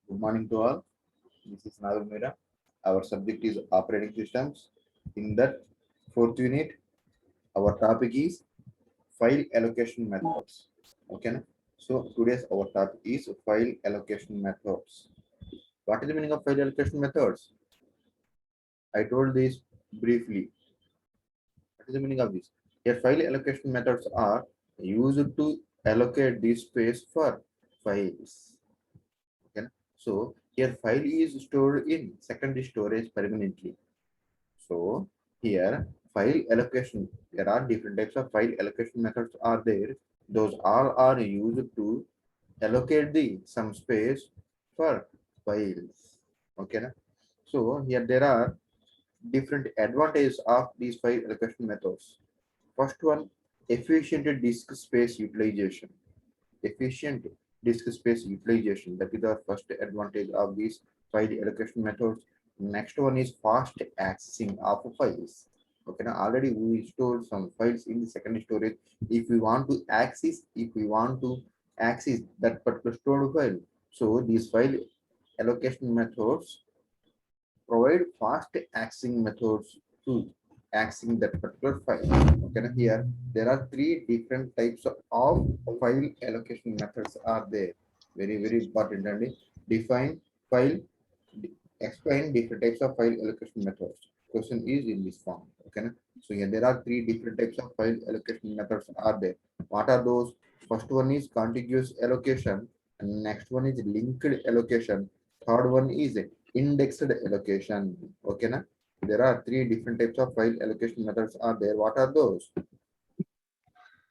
Good morning to all. This is Nagar Mira. Our subject is operating systems. In that fourth unit, our topic is file allocation methods. Okay. So today's our topic is file allocation methods. What is the meaning of file allocation methods? I told this briefly. What is the meaning of this? Here, file allocation methods are used to allocate the space for files. Okay. So here file is stored in secondary storage permanently. So here file allocation, there are different types of file allocation methods are there. Those all are used to allocate the some space for files. Okay. So here there are different advantages of these file allocation methods. First one, efficient disk space utilization. Efficient disk space utilization. That is the first advantage of these file allocation methods. Next one is fast accessing of files. Okay, now already we stored some files in the secondary storage. If we want to access that particular stored file, so these file allocation methods provide fast accessing methods to accessing that particular file. Okay, now here there are three different types of file allocation methods are there. Very important and define file, explain different types of file allocation methods. Question is in this form. Okay, now so here there are three different types of file allocation methods are there. What are those? First one is contiguous allocation, and next one is linked allocation, third one is indexed allocation. Okay, na? There are three different types of file allocation methods are there. What are those?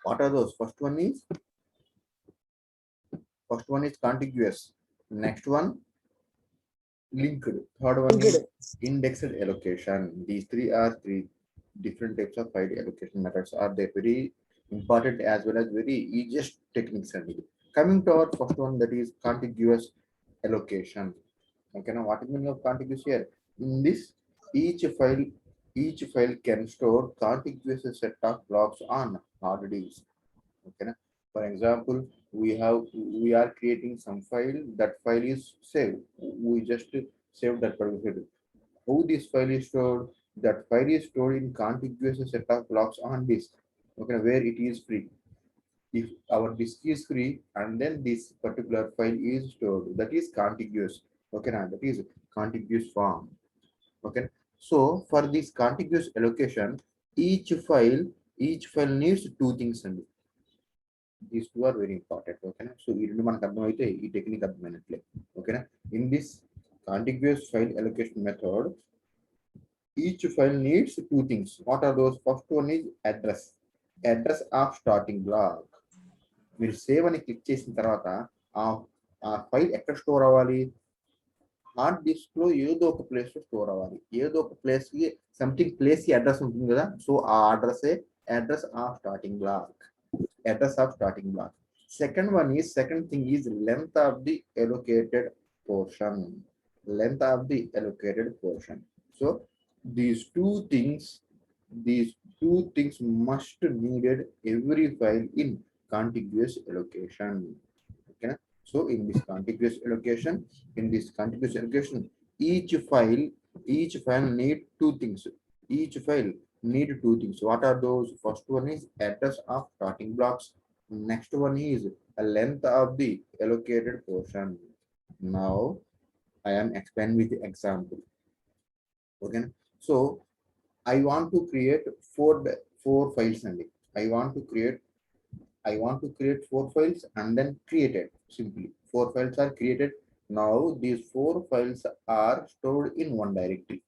What are those? First one is contiguous. Next one linked. Third one is indexed allocation. These three are three different types of file allocation methods are there. Very important as well as very easiest techniques. And coming to our first one, that is contiguous allocation. Okay, now what is the meaning of contiguous here? In this, each file, each file can store contiguous set of blocks on hard disk. Okay, now, for example, we are creating some file. That file is saved. We just save that particular file. How this file is stored? That file is stored in contiguous set of blocks on disk. Okay, where it is free. If our disk is free and then this particular file is stored, that is contiguous. Okay, now that is contiguous form. Okay, so for this contiguous allocation, each file needs two things and these two are very important. Okay, so ఈ రెండు మనకు అర్థమైతే ఈ technique అర్థమైనట్లే. ఓకేనా, in this contiguous file allocation method, each file needs two things. What are those? First one is address of starting block. మీరు save అని click చేసిన తర్వాత ఆ ఫైల్ ఎక్కడ స్టోర్ అవ్వాలి? హార్డ్ డిస్క్ లో ఏదో ఒక ప్లేస్ లో స్టోర్ అవ్వాలి. ఏదో ఒక ప్లేస్ కి సంథింగ్ ప్లేస్ కి అడ్రస్ ఉంటుంది కదా, సో ఆ address of starting block. Second thing is length of the allocated portion. So these two things must needed every file in contiguous allocation. Okay, so in this contiguous allocation, each file need two things. What are those? First one is address of starting blocks. Next one is a length of the allocated portion. Now I am explaining with the example. Okay, so I want to create four files only. I want to create four files and then create it simply. Four files are created. Now these four files are stored in one directory.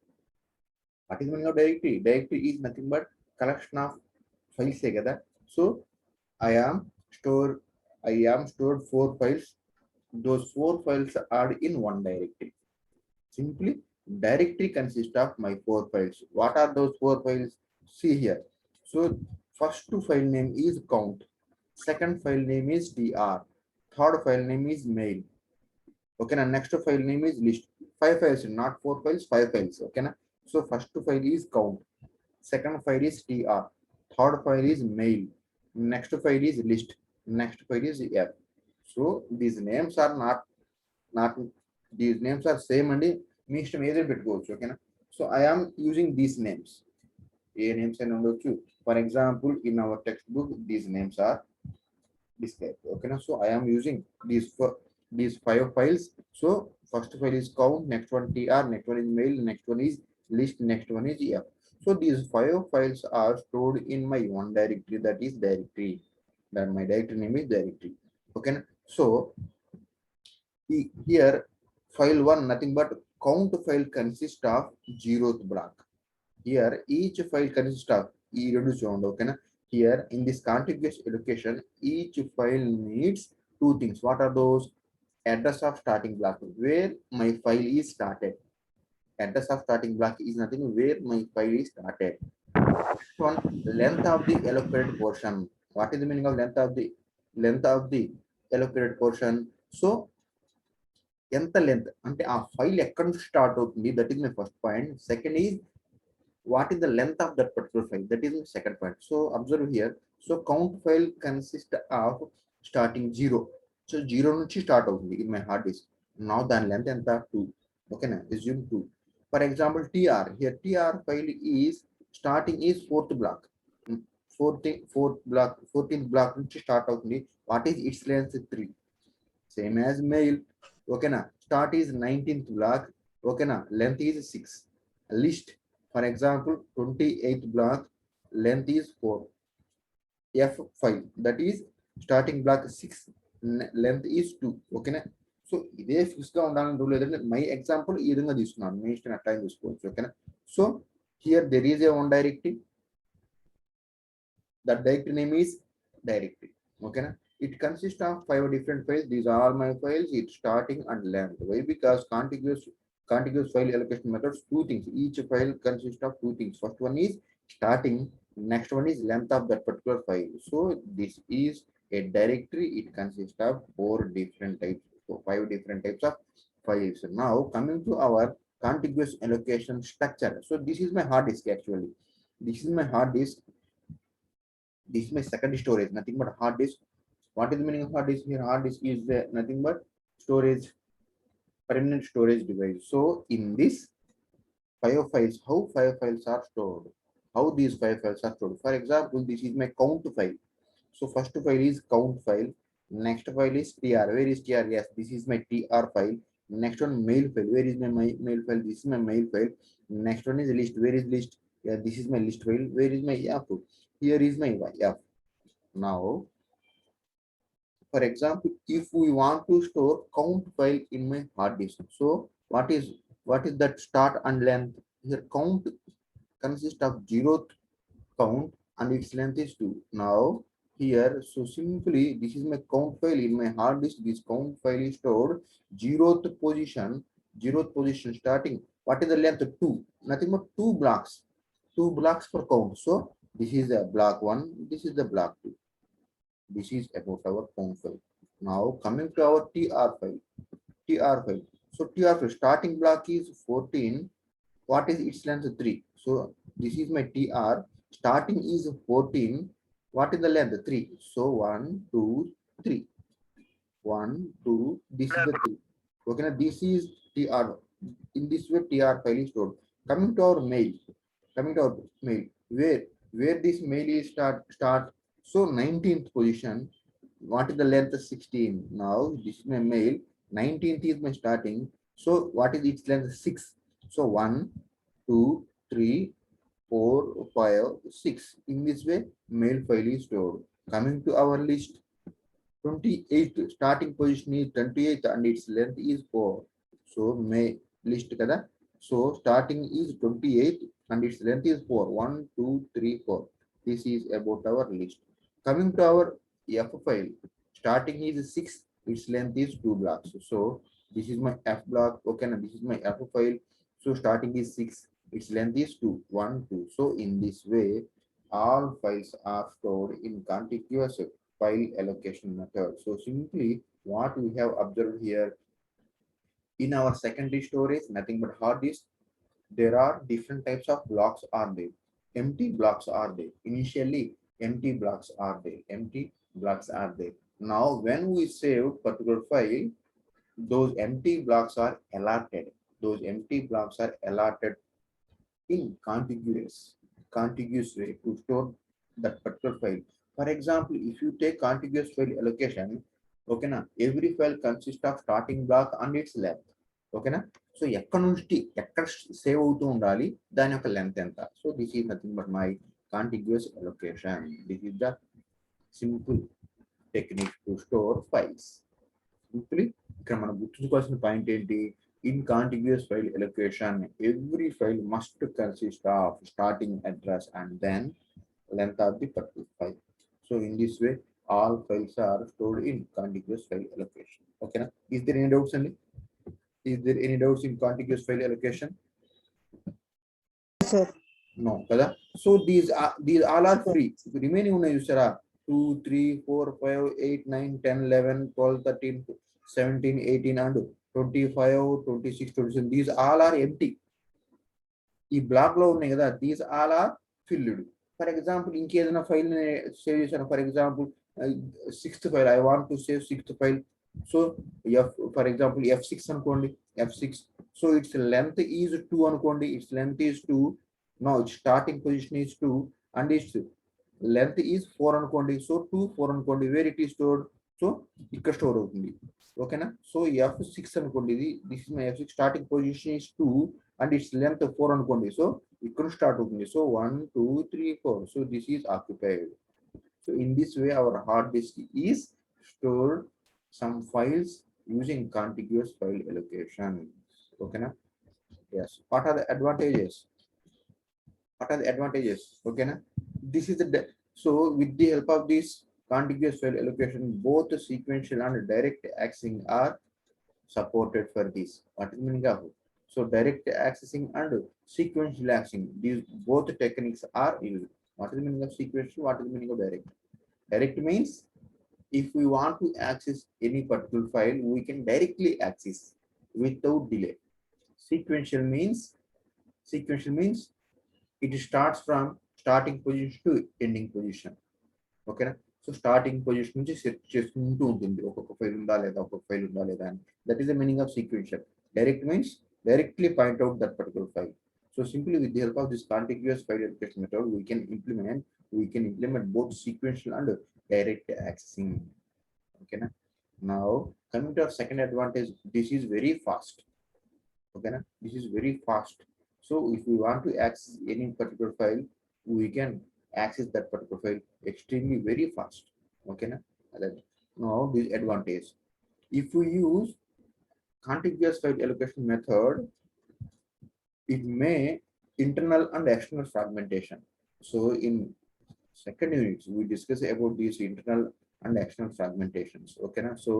What is the meaning of directory? Directory is nothing but collection of files together. So I am stored four files. Those four files are in one directory. Simply, directory consists of my four files. What are those four files? See here. So first file name is count. Second file name is tr. Third file name is mail. Okay, now next file name is list. Five files, not four files, five files. Okay, now so first file is count. Second file is tr. Third file is mail. Next file is list. Next file is f. So these names are not These names are same and మీ ఇష్టం ఏదో పెట్టుకోవచ్చు ఓకేనా. So I am using these names. A names అయినా ఉండొచ్చు. For example, in our textbook, these names are displayed. Okay, now so I am using these 5 files. So first file is count, next one tr, next one is mail, next one is list, next one is f. So these 5 files are stored in my one directory, that is directory. That my directory name is directory. Okay, so here file one nothing but count file consists of 0th block. Here each file consists of okay na? Here in this contiguous education, each file needs two things. What are those? Address of starting block, where my file is started. Address of starting block is nothing where my file is started. One, length of the allocated portion. What is the meaning of length of the allocated portion? So ఎంత length అంటే ఆ file ఎక్కడ నుంచి start అవుతుంది, that is my first point. Second is what is the length of that particular file, that is the second point. So observe here. So count file consists of starting 0. So 0 nunchi start అవుతుంది in my hard disk. Now the length enta 2. Okay na, assume 2. For example, tr, here tr file is starting is 4th block. 14th block nunchi start అవుతుంది. What is its length? 3. Same as mail. Okay na, start is 19th block. Okay na, length is 6. List, for example, 28th block, length is 4. F5, that is starting block 6, length is 2. Okay na. So ఇదే fix గా ఉండాలని rule లేదంటే my example ఈ విధంగా తీసుకున్నాను, మీ ఇష్టం అట్లా తీసుకోవచ్చు ఓకేనా. So here there is a one directory, that directory name is directory ఓకేనా. It consists of 5 different files. These are my files. It's starting and length. Why? Because contiguous file allocation methods, two things. Each file consists of two things. First one is starting. Next one is length of that particular file. So this is a directory. It consists of 4 different types. So 5 different types of files. Now coming to our contiguous allocation structure. So this is my hard disk actually. This is my hard disk. This is my second storage. Nothing but hard disk. What is the meaning of hard disk? Here hard disk is nothing but storage, permanent storage device. So in this 5 files, how 5 files are stored? How these 5 files are stored? For example, this is my count file. So first file is count file. Next file is tr. Where is tr? Yes, this is my tr file. Next one mail file. Where is my mail file? This is my mail file. Next one is list. Where is list? Yeah, this is my list file. Where is my f? Here is my f. Now for example, if we want to store count file in my hard disk, so what is that start and length? Here count consists of 0th count and its length is 2. Now here, so simply this is my count file in my hard disk. This count file is stored 0th position starting. What is the length? 2. Nothing but 2 blocks. 2 blocks for count. So this is the block 1. This is the block 2. This is about our count file. Now coming to our tr file. So tr file starting block is 14. What is its length? 3. So this is my tr. Starting is 14. What is the length? 3. So 1, 2, 3. 1, 2. This is the 3. Okay, now this is tr. In this way, tr file is stored. Coming to our mail. Where this mail is start. So 19th position. What is the length? 16. Now this is my mail. 19th is my starting. So what is its length? 6. So 1, 2, 3, 4, 5, 6. In this way, mail file is stored. Coming to our list, 28th starting position is 28th and its length is 4. So mail list kada. So starting is 28th and its length is 4. 1, 2, 3, 4. This is about our list. Coming to our f file, starting is 6, its length is 2 blocks. So this is my f block. Okay, now this is my f file. So starting is 6, its length is 2. 1, 2. So in this way, all files are stored in contiguous file allocation method. So simply what we have observed here, in our secondary storage, nothing but hard disk, there are different types of blocks are there. Empty blocks are there. Initially, empty blocks are there. Now, when we save particular file, those empty blocks are allotted. Those empty blocks are allotted in contiguous way to store that particular file. For example, if you take contiguous file allocation, okay na, every file consists of starting block and its length. Okay na? So ఎక్కడ నుంచి ఎక్కడ save అవుతూ ఉండాలి దాని యొక్క length ఎంత. So this is nothing but my contiguous allocation. This is the simple technique to store files. Simply ఇక్కడ మనం గుర్తుంచుకోవాల్సిన పాయింట్ ఏంటి, in contiguous file allocation every file must consist of starting address and then length of the particular file. So in this way all files are stored in contiguous file allocation. Okay na? Is there any doubts Andy? Is there any doubts in contiguous file allocation? Sir. No kada. So these all are free. Remaining una usara 2 3 4 5 8 9 10 11 12 13 17 18 and 25 26 27 these all are empty. ఈ block లో ఉన్నాయి కదా, these all are filled. For example ఇంకేదైనా file save చేశాను, for example 6th file I want to save 6th file. So for example F6 అనుకోండి, F6. So its length is 2 అనుకోండి, its length is 2. No its starting position is 2 and its length is 4 అనుకోండి. So 2 4 అనుకోండి, where it is stored, so ఇక్కడ store అవుతుంది. ఓకేనా. So F6 అనుకోండి, ఇది this is my F6 starting position is 2 and its length 4 అనుకోండి. So ఇక్కడ start అవుతుంది. So 1 2 3 4. So this is occupied. So in this way hour hard disk is stored some files using contiguous file allocation. Okay na? Yes. What are the advantages? Okay na? This is the so with the help of this contiguous file allocation, both the sequential and direct accessing are supported for this. What is the meaning of it? So direct accessing and sequential accessing, these both techniques are used. What is the meaning of sequential? What is the meaning of direct? Direct means if we want to access any particular file, we can directly access without delay. Sequential means it starts from starting position to ending position. Okay na? So starting position నుంచి set చేసుకుంటూ ఉంటుంది, ఒక్కొక్క file ఉందా లేదా, ఒక్కొక్క file ఉందా లేదా అని. That is the meaning of sequential. Direct means directly point out that particular file. So simply with the help of this contiguous file allocation method, we can implement both sequential and direct accessing. Okay na? Now coming to our second advantage, this is very fast. Okay na? This is very fast. So if we want to access any particular file, we can access that particular file extremely very fast. Okay na? Now this advantage, if we use contiguous file allocation method, it may internal and external fragmentation. So in second unit we discuss about these internal and external fragmentations. Okay na? So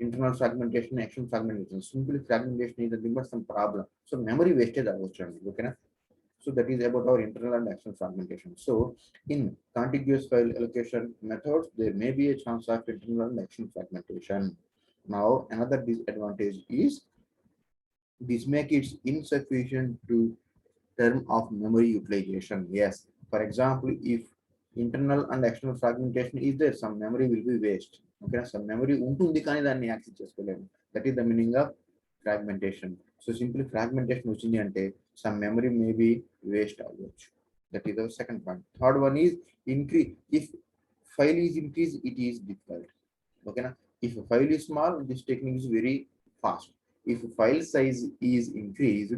internal fragmentation, external fragmentation. Simply fragmentation is nothing but some problem. So memory wastage avachandi. Okay na? So that is about our internal and external fragmentation. So in contiguous file allocation methods, there may be a chance of internal and external fragmentation. Now another disadvantage is this makes it insufficient to term of memory utilization. Yes, for example, if internal and external fragmentation is there, some memory will be waste. Okay, some memory ఉంటుంది కానీ దాన్ని access చేసుకోలేము. That is the meaning of fragmentation. So simply fragmentation వచ్చింది అంటే some memory may be waste అవ్వచ్చు. That is the second point. Third one is increase. If file is increased, it is difficult. Okay na? If a file is small, this technique is very fast. If file size is increased,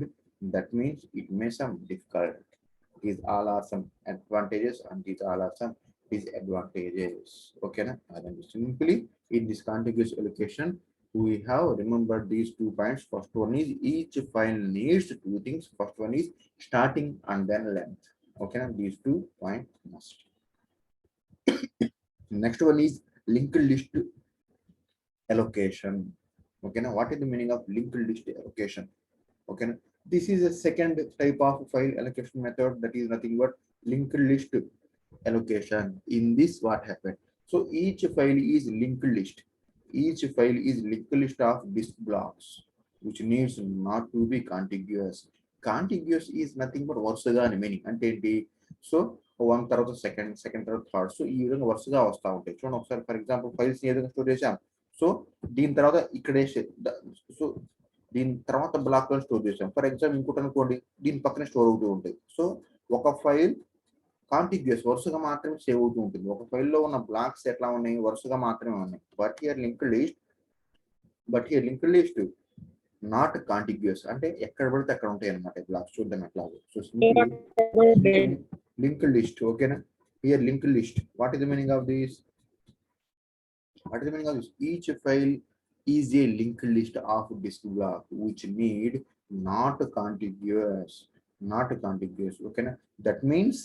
that means it may some difficult. These all are some advantages and these all are some disadvantages. Okay na? And simply in this contiguous allocation, we have remembered these 2 points. First one is each file needs 2 things. First one is starting and then length. Okay na? These 2 points must. Next one is linked list allocation. Okay now, what is the meaning of linked list allocation? Okay now, this is a second type of file allocation method, that is nothing but linked list allocation. In this what happened, so each file is linked list. Each file is linked list of disk blocks which needs not to be contiguous. Contiguous is nothing but వరుసగా అని meaning అంటే ఏంటి, so one తర్వాత second తర్వాత third. So ఈ విధంగా వరుసగా వస్తూ ఉంటాయి. చూడండి ఒకసారి, ఫర్ ఎగ్జాంపుల్ ఫైల్స్ ఏ విధంగా స్టోర్ చేసాం, సో దీని తర్వాత ఇక్కడ సో సో దీని తర్వాత బ్లాక్ లో స్టోర్ చేసాం. ఫర్ ఎగ్జాంపుల్ ఇంకోటి అనుకోండి, దీని పక్కనే స్టోర్ అవుతూ ఉంటాయి. సో ఒక ఫైల్ కాంటిగ్యూస్ వరుసగా మాత్రమే సేవ్ అవుతూ ఉంటుంది. ఒక ఫైల్లో ఉన్న బ్లాక్స్ ఎట్లా ఉన్నాయి, వరుసగా మాత్రమే ఉన్నాయి. But here linked list not contiguous, అంటే ఎక్కడ పడితే అక్కడ ఉంటాయి అనమాట బ్లాక్స్. చూద్దాం ఎట్లా. సో లింక్డ్ లిస్ట్, ఓకేనా. Here linked list, what is the meaning of this? Each file is a linked list of disk block which need not contiguous. Okay, that means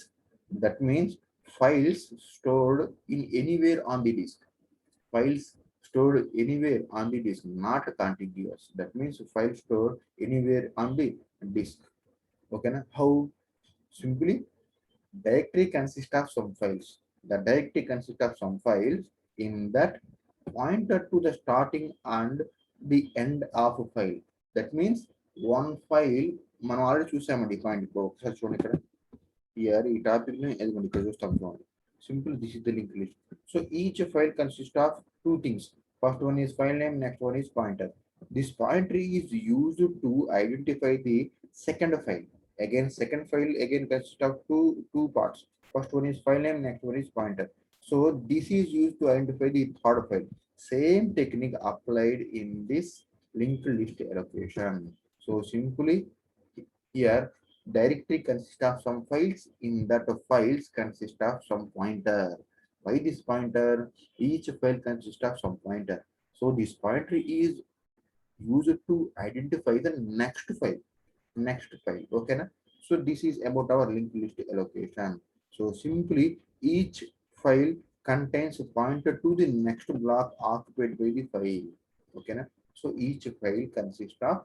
files stored in anywhere on the disk. Not contiguous. That means files stored anywhere on the disk. Okay, how? Simply, directory consists of some files. The directory consists of some files in that pointer to the starting and the end of a file. That means one file, మనం already చూసామండి point. ఇప్పుడు ఒకసారి చూడండి ఇక్కడ. Here ఈ topic ని ఎదుగుండి ఇక్కడ చూస్తాం. Simple, this is the link list. So each file consist of two things. First one is file name, next one is pointer. This pointer is used to identify the second file. Second file consists of two parts. First one is file name, next one is pointer. So this is used to identify the third file. Same technique applied in this linked list allocation. So simply here directory consists of some files. In that files consist of some pointer. Why this pointer? Each file consists of some pointer. So this pointer is used to identify the next file. Okay na? So this is about our linked list allocation. So simply each file contains a pointer to the next block occupied by the file. Okay na? So each file consists of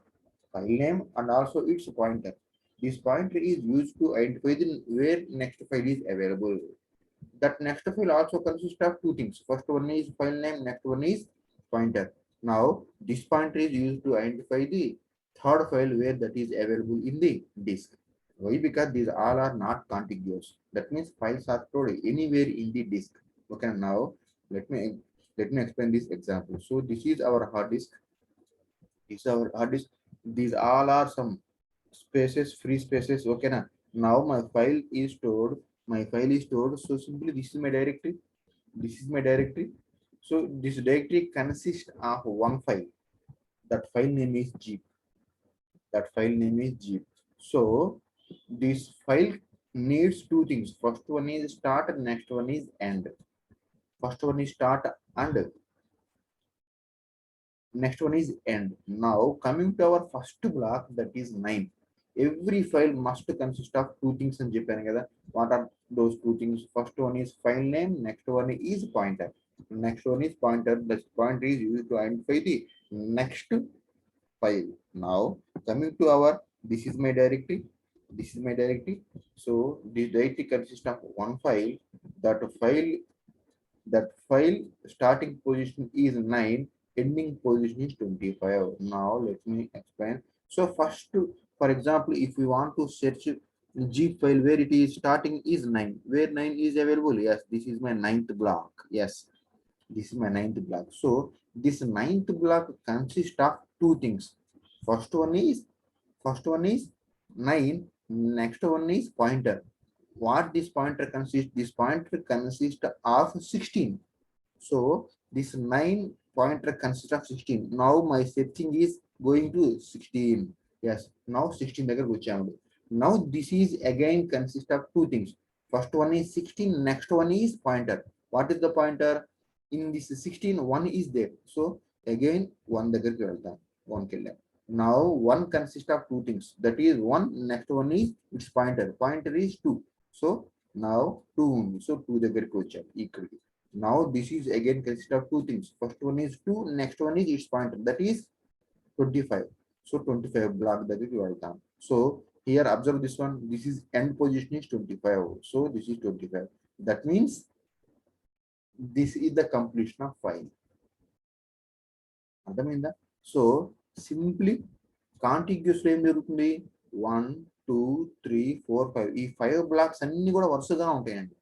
file name and also its pointer. This pointer is used to identify the where next file is available. That next file also consists of two things. First one is file name, next one is pointer. Now this pointer is used to identify the third file where that is available in the disk. Why? Because these all are not contiguous. That means files are stored anywhere in the disk. Okay, now let me explain this example. So this is our hard disk. These all are some spaces, free spaces. Okay, now my file is stored. So simply this is my directory. So this directory consists of one file. That file name is zip. So this file needs two things. First one is start, next one is end. First one is start and next one is end. Now coming to our first block, that is 9. Every file must consist of two things in Japan. What are those two things? First one is file name, next one is pointer. This pointer is used to identify the next file. Now coming to our, this is my directory. So this directory consists of one file. That file starting position is 9, ending position is 25. Now let me explain. So first, for example, if we want to search zip file where it is starting is 9, where 9 is available? Yes, this is my 9th block. So this 9th block consists of two things. First one is 9, next one is pointer. What this pointer consists? This pointer consists of 16. So this 9 pointer consists of 16. Now my searching is going to 16. Yes, now 16 దగ్గర వచ్చాము. Now this is again consists of two things. First one is 16, next one is pointer. What is the pointer? In this 16, 1 is there. So again 1 దగ్గరికి వెళ్తాం, 1 కి వెళ్ళాం. Now 1 consists of two things. That is 1, next one is its pointer. Pointer is 2. So now 2 ఉంది. So 2 దగ్గరికి వచ్చాం ఇక్కడికి. Now this is again consists of two things. First one is 2, next one is its pointer. That is 25. So 25 block దగ్గరికి వెళ్తాం. So here observe this one. This is end position is 25. So this is 25. That means this is the completion of file. అర్థమైందా? So simply కాంటిగ్యూస్ ఏం జరుగుతుంది? 1 2 3 4 5. ఈ 5 blocks అన్ని కూడా వరుసగా ఉంటాయండి.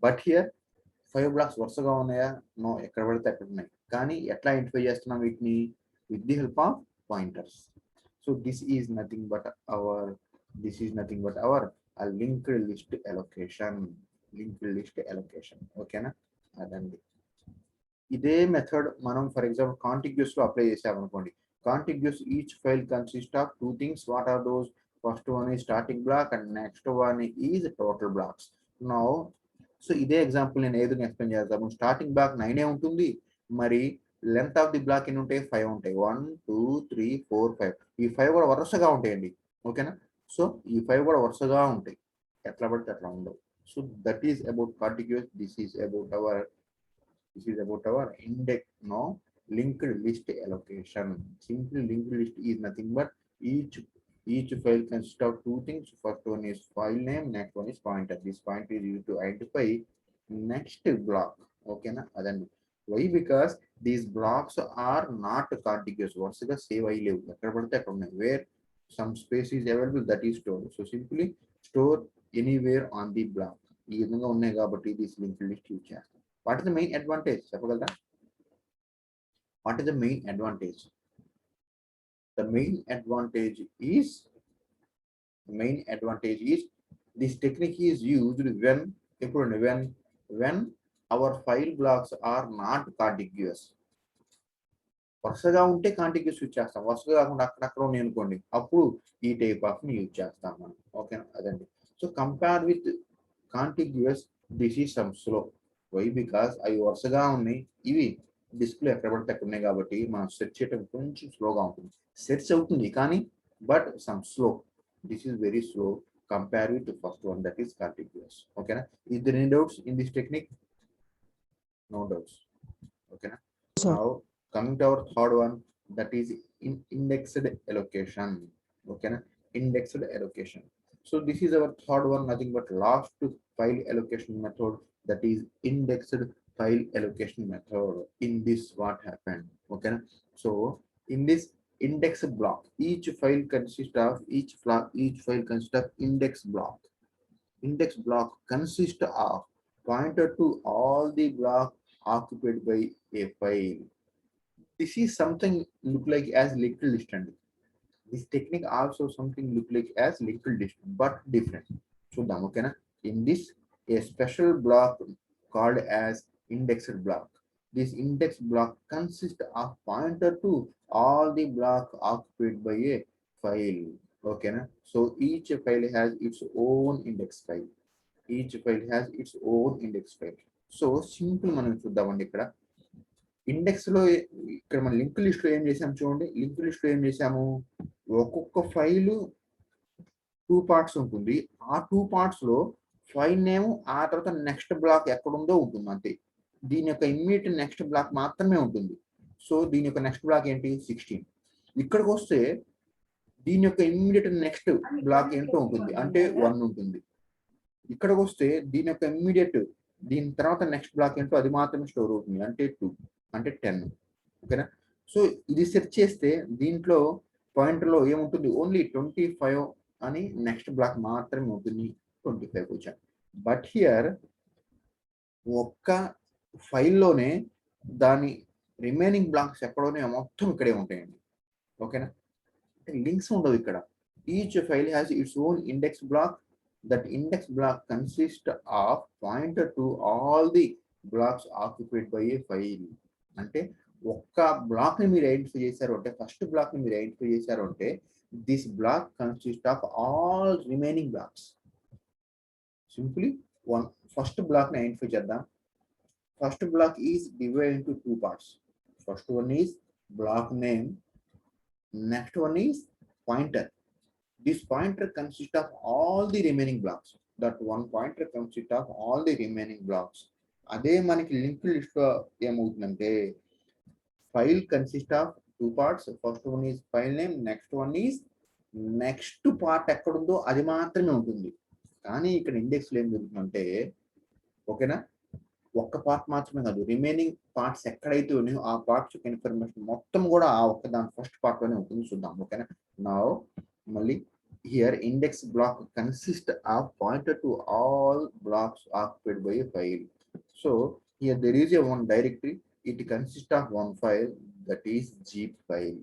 బట్ హియర్ 5 బ్లాక్స్ వరుసగా ఉన్నాయా? నో, ఎక్కడ పడితే అక్కడ ఉన్నాయి. కానీ ఎట్లా ఐడెంటిఫై చేస్తున్నాం వీటిని? With the help of pointers. So this is nothing but our linked list allocation. ఓకేనా? అదండి. ఇదే మెథడ్ మనం ఫర్ ఎగ్జాంపుల్ కాంటిగ్యూస్ లో అప్లై చేసామనుకోండి. Contiguous each file consist of two things. What are those? First one is starting block and next one is total blocks. Now so ఇదే example నేను ఏదో explain చేస్తాము. స్టార్టింగ్ బ్లాక్ 9 ఉంటుంది, మరి length of the black ఎన్ని ఉంటాయి? 5 ఉంటాయి. 1 2 3 4 5. ఈ 5 కూడా వరుసగా ఉంటాయండి. ఓకేనా? సో ఈ 5 కూడా వరుసగా ఉంటాయి, ఎట్లా పడితే అట్లా ఉండవు. So that is about contiguous. This is about our index, no, linked list allocation. Simply linked list is nothing but each file consists of two things. First one is file name, next one is pointer. This pointer is used to identify next block. Okay na? Adandi. Why? Because these blocks are not contiguous. What's the save I live? Where some space is available, that is stored. So simply store anywhere on the block. ఈ విధంగా ఉన్నాయి కాబట్టి this linked list use చేస్తాం. What is the main advantage? What is the main advantage? The main advantage is this technique is used when our file blocks are not contiguous. వరుసగా ఉంటే కాంటిగ్యూస్ use చేస్తాం. వరుసగా కాకుండా అక్కడక్కడ ఉన్నాయి అనుకోండి, అప్పుడు ఈ టైప్ ఆఫ్ ని యూజ్ చేస్తాం మనం. ఓకేనా? అదండి. So compare with contiguous, this is some slow. Why? Because అవి వరుసగా ఉన్నాయి, ఇవి డిస్ప్లే ఎక్కడ పడితే అక్కడ ఉన్నాయి కాబట్టి మనం సెర్చ్ చేయడం కొంచెం స్లోగా ఉంటుంది. సెర్చ్ అవుతుంది కానీ but some slow. This is very slow compare with first one, that is contiguous. ఓకేనా? Is there any doubts in this technique? No doubts. ఓకేనా? Now coming to our third one, that is indexed allocation. ఓకేనా? Indexed allocation. So this is our third one, nothing but last file allocation method, that is indexed file allocation method. In this what happened? Okay, so in this index block, each file consists of index block. Index block consists of pointer to all the block occupied by a file. This is something look like as linked list, and this technique also something look like as linked list but different. So okay na? In this a special block called as indexed block. This index block consists of pointer to all the block occupied by a file. Okay na? So each file has its own index file. So simple మనం చూద్దామండి. ఇక్కడ index లో ఇక్కడ మన link list లో ఏం చేసాము చూడండి. లింక్ లిస్ట్ లో ఏం చేసాము, ఒక్కొక్క ఫైలు 2 parts ఉంటుంది. ఆ 2 parts లో ఫైల్ నేమ్, ఆ తర్వాత నెక్స్ట్ బ్లాక్ ఎక్కడుందో ఉంటుంది అంతే. దీని యొక్క ఇమ్మీడియట్ నెక్స్ట్ బ్లాక్ మాత్రమే ఉంటుంది. సో దీని యొక్క నెక్స్ట్ బ్లాక్ ఏంటి? 16. ఇక్కడికి వస్తే దీని యొక్క ఇమ్మీడియట్ నెక్స్ట్ బ్లాక్ ఏంటో ఉంటుంది, అంటే 1 ఉంటుంది. ఇక్కడికి వస్తే దీని యొక్క ఇమ్మీడియట్, దీని తర్వాత నెక్స్ట్ బ్లాక్ ఏంటో అది మాత్రమే స్టోర్ అవుతుంది, అంటే 2, అంటే 10. ఓకేనా? సో ఇది సెర్చ్ చేస్తే దీంట్లో పాయింటర్లో ఏముంటుంది? ఓన్లీ 25 అని నెక్స్ట్ బ్లాక్ మాత్రమే ఉంటుంది, 25 వచ్చాను. బట్ హియర్ ఒక్క ఫైల్లోనే దాని రిమైనింగ్ బ్లాక్స్ ఎక్కడోనే మొత్తం ఇక్కడే ఉంటాయండి. ఓకేనా? లింక్స్ ఉండవు ఇక్కడ. Each file has its own index block. That index block consists of pointer to all the blocks occupied by a file. అంటే ఒక్క బ్లాక్ ని మీరు ఐడెంటిఫై చేశారు అంటే, ఫస్ట్ బ్లాక్ ని మీరు ఐడెంటిఫై చేశారు అంటే, this block consist of all remaining blocks. Simply first block ని ఐడెంటిఫై చేద్దాం. First block is divide into 2 parts. First one is block name, next one is pointer. This pointer consists of all the remaining blocks. That one pointer consists of all the remaining blocks. అదే మనకి link list లో ఏమవుతుందంటే, file consist of 2 parts. First one is file name, next one is next part ఎక్కడుందో అది మాత్రమే ఉంటుంది. కానీ ఇక్కడ ఇండెక్స్ లో ఏం జరుగుతుందంటే, ఓకేనా, ఒక్క పార్ట్ మాత్రమే కాదు, రిమైనింగ్ పార్ట్స్ ఎక్కడైతే ఉన్నాయో ఆ పార్ట్స్ యొక్క ఇన్ఫర్మేషన్ మొత్తం కూడా ఆ ఒక్క దాని ఫస్ట్ పార్ట్ లోనే ఉంటుంది. చూద్దాం. ఓకేనా? నౌ మళ్ళీ here index block consists of pointer to all blocks occupied by a file. So here there is a one directory. It consists of one file, that is zip file.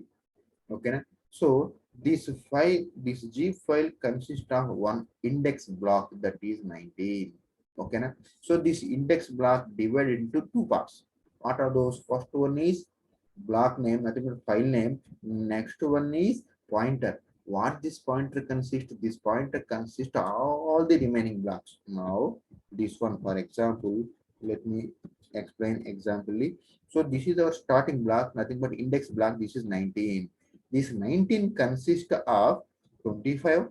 Okay. So this G file consists of one index block that is 19. Okay. So this index block divided into two parts. What are those? First one is block name, nothing but file name. Next one is pointer. What this pointer consists? This pointer consists of all the remaining blocks. Now, this one, for example, let me explain examples. So this is our starting block, nothing but index block. This is 19. This 19 consists of 25.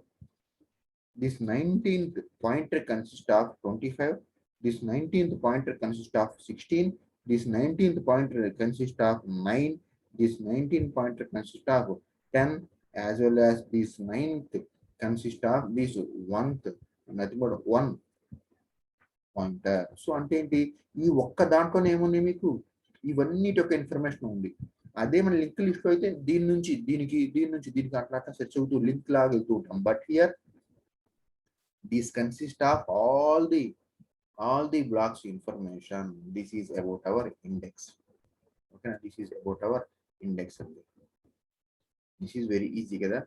This 19th pointer consists of 25. This 19th pointer consists of 16. This 19th pointer consists of 9. This 19th pointer consists of 10, as well as this 9th consists of this 1th, nothing but 1 pointer. So అంటే ఏంటి, ఈ ఒక్క దాంట్లోనే ఏముంది మీకు ఇవన్నీ ఒక information ఉంది. అదే మన లింక్ లిస్ట్ లో అయితే దీని నుంచి దీనికి, దీని నుంచి దీనికి అట్లా అట్లా సెర్చ్ అవుతూ లింక్ లాగా వెళ్తూ ఉంటాం. But here this consist of all the blocks information. This is about our index. Okay, this is about our index only. This is very easy kada.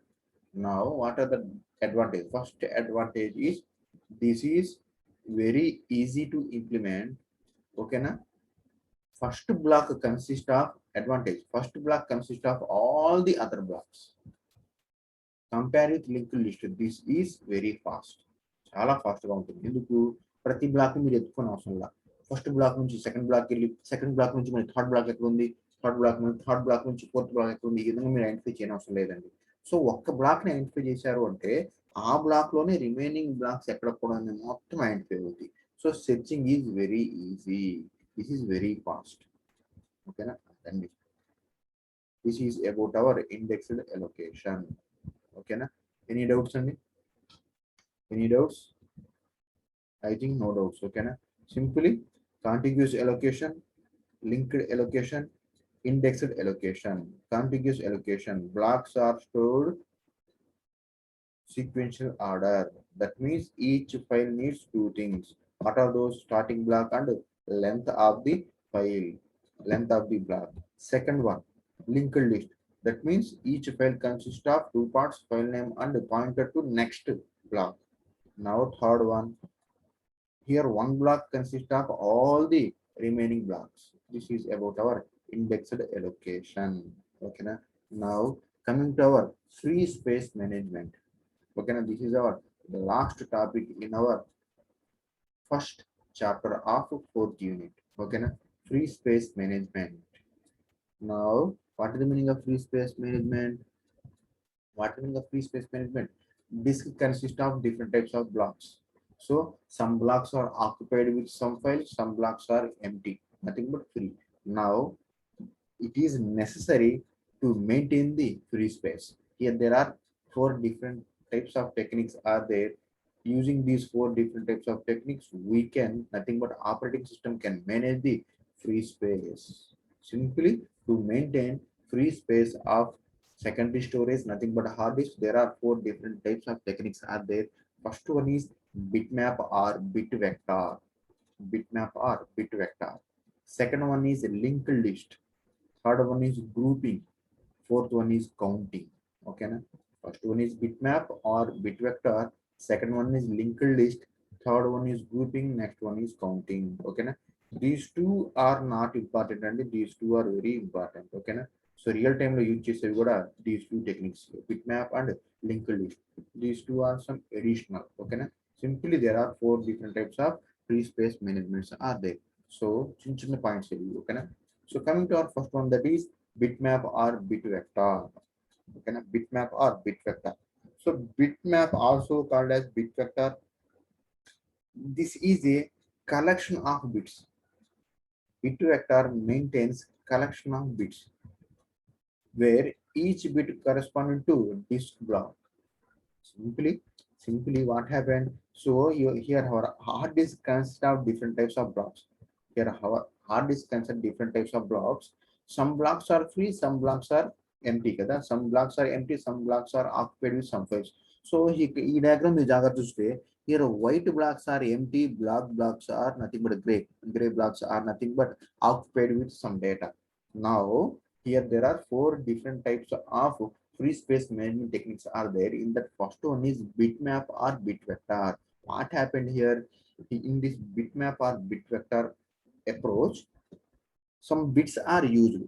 Now what are the advantage? First advantage is this is very easy to implement. Okay na. First block consists of advantage. First block consists of all the other blocks. Compare with linked list. This is very fast. చాలా fast గా ఉంటుంది. ఎందుకు? ప్రతి black మీరు ఎత్తుకొని అవసరం లేదు. First black నుంచి సెకండ్ బ్లాక్ వెళ్ళి, సెకండ్ బ్లాక్ నుంచి మనకి థర్డ్ బ్లాక్ ఎక్కడ ఉంది, థర్డ్ బ్లాక్ నుంచి ఫోర్త్ బ్లాక్ ఎక్కడ ఉంది, ఈ విధంగా మీరు ఐడెంటిఫై చేయని అవసరం లేదండి. సో ఒక్క బ్లాక్ ని ఐడెంటిఫై చేశారు అంటే ఆ బ్లాక్ లోనే రిమైనింగ్ బ్లాక్స్ ఎక్కడ కూడా మొత్తం ఐడెంటిఫై అవుతాయి. So searching is very easy. This is very fast. ఓకేనా అండి. This is about our indexed allocation. ఓకేనా. ఎనీ డౌట్స్ అండి? Any doubts? I think no doubts. Okay, na? Simply contiguous allocation, linked allocation, indexed allocation. Contiguous allocation, blocks are stored sequential order. That means each file needs two things. What are those? Starting block and length of the file, length of the block. Second one, linked list. That means each file consists of two parts, file name and pointer to next block. Now third one, here one block consists of all the remaining blocks. This is about our indexed allocation. Okay na? Now coming to our free space management. Okay na? This is our the last topic in our first chapter of fourth unit. Okay na? Free space management. Now what is the meaning of free space management? What is the meaning of free space management? Disk consists of different types of blocks. So some blocks are occupied with some files, some blocks are empty, nothing but free. Now it is necessary to maintain the free space. Here there are four different types of techniques are there. Using these four different types of techniques, we can, nothing but operating system can manage the free space. Simply to maintain free space of secondary storage, nothing but hard disk, there are four different types of techniques are there. First one is bitmap or bit vector. Bitmap or bit vector. Second one is linked list. Third one is grouping. Fourth one is counting. Okay na? First one is bitmap or bit vector. Second one is linked list. Third one is grouping. Next one is counting. Okay na? These two are not important and these two are very important. Okay na? So real time lo use చేసేవి కూడా these two techniques, bitmap and linked list. These two are some additional. Okay na? Simply there are four different types of free space managements are there. So చిన్న చిన్న points ఇవి. Okay na? So coming to our first one, that is bitmap or bit vector. Okay na? Bitmap or bit vector. So bitmap also called as bit vector. This is a collection of bits. Bit vector maintains collection of bits where each bit corresponding to disk block. Simply what happened? So here our hard disk consists of different types of blocks. Here our hard disk consists of different types of blocks. Some blocks are free, some blocks are empty kada. Some blocks are empty, some blocks are occupied with some files. So ఈ diagram మీరు జాగ్రత్త చూస్తే here white blocks are empty, black blocks are nothing but gray blocks are nothing but occupied with some data. Now here there are four different types of free space management techniques are there. In that, first one is bitmap or bit vector. What happened here in this bitmap or bit vector approach? Some bits are used.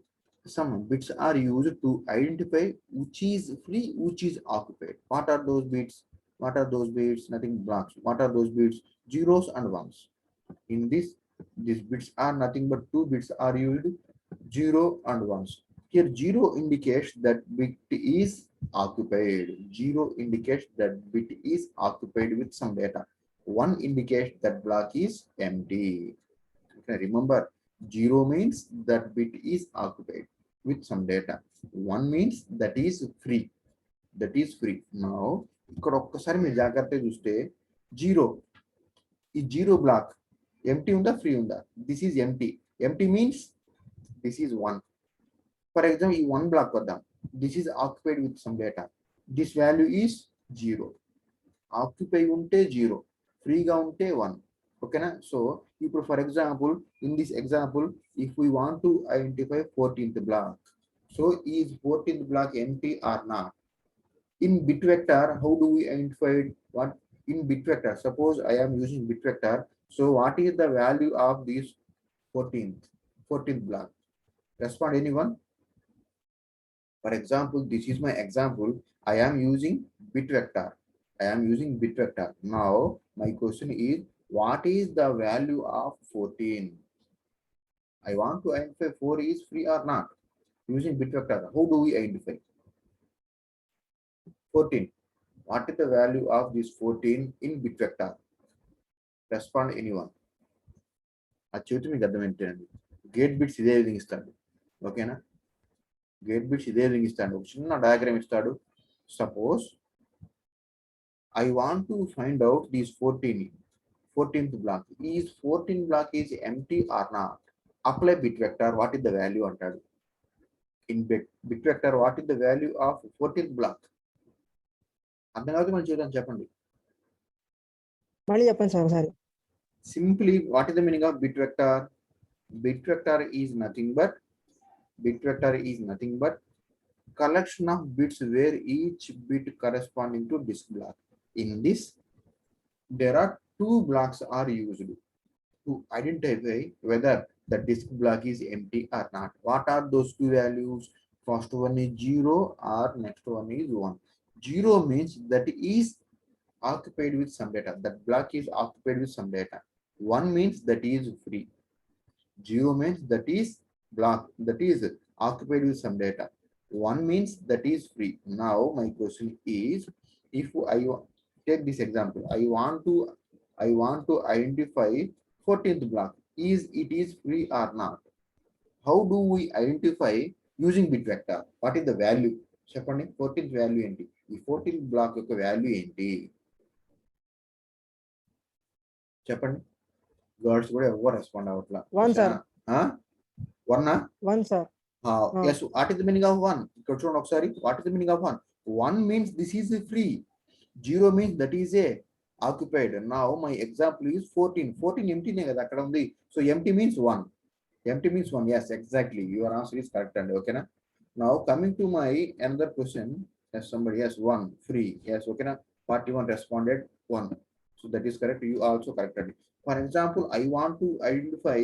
Some bits are used to identify which is free, which is occupied. What are those bits? What are those bits? Nothing blocks. What are those bits? Zeros and ones. In this, these bits are nothing but two bits are used, 0 and 1s. Here 0 indicates that bit is occupied. 0 indicates that bit is occupied with some data. 1 indicates that block is empty. Okay, remember, 0 means that bit is occupied with some data. 1 means that is free. That is free. Now, ఇక్కడ ఒక్కసారి మీరు జాగ్రత్తగా చూస్తే 0 ఈ 0 black empty unda, free unda. This is empty. Empty means this is 1. For example, ఈ 1 block vaddam. This is occupied with some data. This value is 0. Occupy unte 0. Free ga unte 1. Okay na? So, for example, in this example, if we want to identify 14th block, so is 14th block empty or not? In bit vector, how do we identify what? In bit vector, suppose I am using bit vector. So what is the value of this 14th block? Respond anyone? For example, this is my example. I am using bit vector. I am using bit vector. Now my question is, what is the value of 14? I want to identify 4 is free or not. Using bit vector, how do we identify 14? What is the value of this 14 in bit vector? Respond anyone. ఆ చేతి మీకు అర్థమైందండి. Gate bits ఇదే విధంగా ఇస్తాడు. ఓకేనా? Gate bits ఇదే విధంగా ఇస్తాడు. ఒక చిన్న డయాగ్రామ్ ఇస్తాడు. Suppose I want to find out this 14th block. Is 14th block is empty or not? Apply bit vector. What is the value అంటాడు. In bit vector, what is the value of 14th block? అర్థం కాదు మనం చేద్దాం చెప్పండి. మళ్ళీ చెప్పండి sir ఒకసారి. Simply, what is the meaning of bit vector? Bit vector is nothing but collection of bits where each bit corresponding to disk block. In this, there are two blocks are used to identify whether the disk block is empty or not. What are those two values? First one is 0 or next one is 1. 0 means that is occupied with some data. That block is occupied with some data. 1 means that is free. 0 means that is block, that is occupied with some data. 1 means that is free. Now my question is, if I take this example, I want to identify 14th block. It is free or not? How do we identify using bit vector? What is the value? చెప్పండి, 14th value ఏంటి? ఈ 14th block యొక్క value ఏంటి చెప్పండి. Girls కూడా ఎవరు respond అవ్వట్లా. 1 sir. 1 sir. yes. What is the meaning of 1? ఇక్కడ చూడండి ఒకసారి. What is the meaning of 1? 1 means this is free. 0 means that is a occupied. Now my example is 14 empty నే కదా అక్కడ ఉంది. So empty means 1. Empty means 1. Yes, exactly. Your answer is correct and okay na. Now coming to my another question. Yes, somebody, yes, 1 free. Yes, okay na. 41 responded 1. So that is correct. You also corrected. For example, I want to identify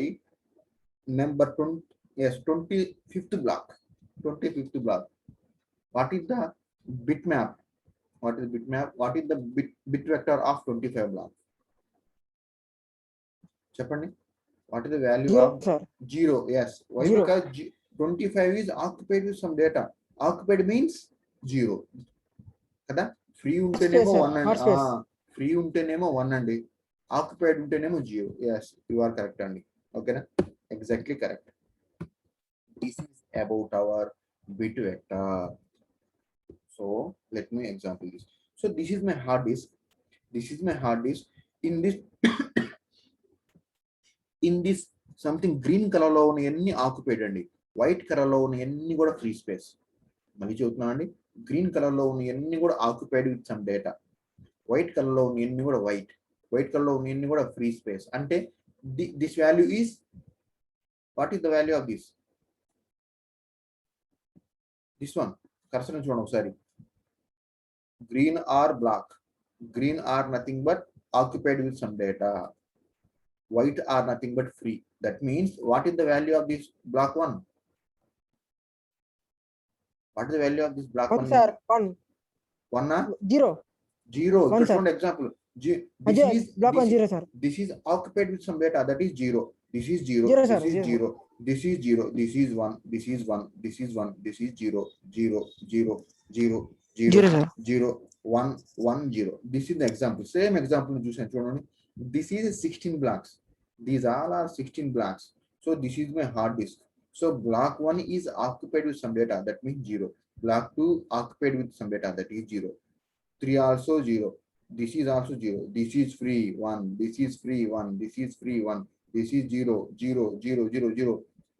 number 20. Yes, 25th block. 25th block. What is the bitmap? What is bitmap? What is the bit vector of 25 block? చెప్పండి. What is the value of 0? Yes. Why? Because 25 is occupied with some data. Occupied means 0. కదా? Free ఉంటేనేమో 1 అండి. Free ఉంటేనేమో 1 అండి. Occupied ఉంటేనేమో 0. Yes, you are correct అండి. ఓకేనా? Exactly correct. This is about our bit vector. So let me example this. So this is my hard disk. In this something green color లో ఉన్న అన్ని ఆక్యుపైడ్ అండి. White colour లో ఉన్న అన్ని కూడా ఫ్రీ స్పేస్. మళ్ళీ చెప్తున్నాను అండి, గ్రీన్ కలర్ లో ఉన్న అన్ని కూడా occupied with some data. White colour లో ఉన్న అన్ని కూడా వైట్ కలర్ లో ఉన్న అన్ని కూడా ఫ్రీ స్పేస్. అంటే this value is, what is the value of this? This one. Cursor చూడండి ఒకసారి. Green are block, green are nothing but occupied with some data, white are nothing but free. That means what is the value of this block 1? What is the value of this block 1? 1 sir, 1 1 0 0. One, Just sir. one example. block 1 0 sir. This is occupied with some data, that is 0. This is 0. Zero, This sir, is zero. 0. This is 0. This is 1. This is 1. This is 1. This is 0. 0 0 0 0 0 sir. 0 1 1 0. This is the example. Same example. This is 16 blocks. These all are 16 blocks. So this is my hard disk. So block 1 is occupied with some data, that means 0. Block 2 occupied with some data, that is 0. 3 also 0. This is also 0. This is free 1. This is free 1. This is free 1. This is 0 0 0 0 0.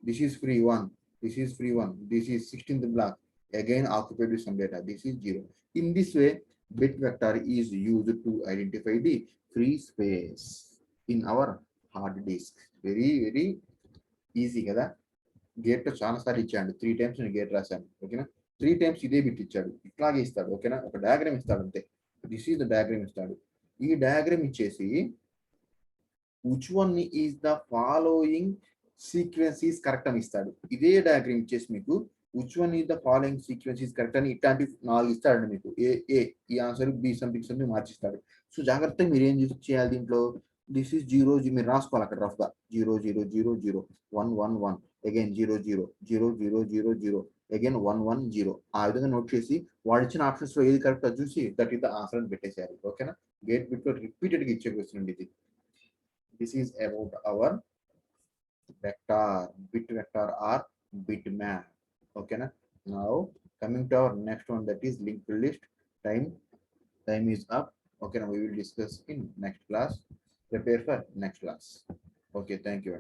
This is free 1. This is free 1. This is 16th block, again occupied with some data. This is 0. In this way, bit vector is used to identify the free space in our hard disk. Very very easy కదా. Gate చాలా సార్లు ఇచ్చాడు, 3 times నేను gate రాశాను. ఓకేనా, 3 times ఇదే bit ఇచ్చాడు, ఇట్లాగే ఇస్తాడు. ఓకేనా, ఒక డయాగ్రామ్ ఇస్తాడు అంతే. దిస్ ఈజ్ ద డయాగ్రామ్ ఇస్తాడు. ఈ డయాగ్రామ్ ఇచ్చేసి which one is the following sequence is correct అని ఇస్తాడు. ఇదే డయాగ్రామ్ ఇచ్చేసి మీకు which one is the following sequence is correct అని ఇట్లాంటి 4 ఇస్తాడు మీకు. ఏ ఈ ఆన్సర్, బి సంథింగ్ మార్చిస్తాడు. సో జాగ్రత్తగా మీరు ఏం చేయాలి దీంట్లో, దిస్ ఈస్ 0 మీరు రాసుకోవాలి అక్కడ రఫ్గా. 0 0 0 0 1 1 1 అగైన్ 0 0 0 0 0 0 అగైన్ 1 1 0. ఆ విధంగా నోట్ చేసి వాడు ఇచ్చిన ఆప్షన్స్ లో ఏది కరెక్ట్ చూసి దట్ ఈస్ ద ఆన్సర్ అని పెట్టేసేయాలి. ఓకేనా, గేట్ బిట్ లో రిపీటెడ్ గా ఇచ్చే క్వశ్చన్ అండి ఇది. This is about our vector, bit vector or bit map. ఓకేనా, now coming to our next one, that is linked list. time is up. Okay, now we will discuss in next class. Prepare for next class. Okay, thank you.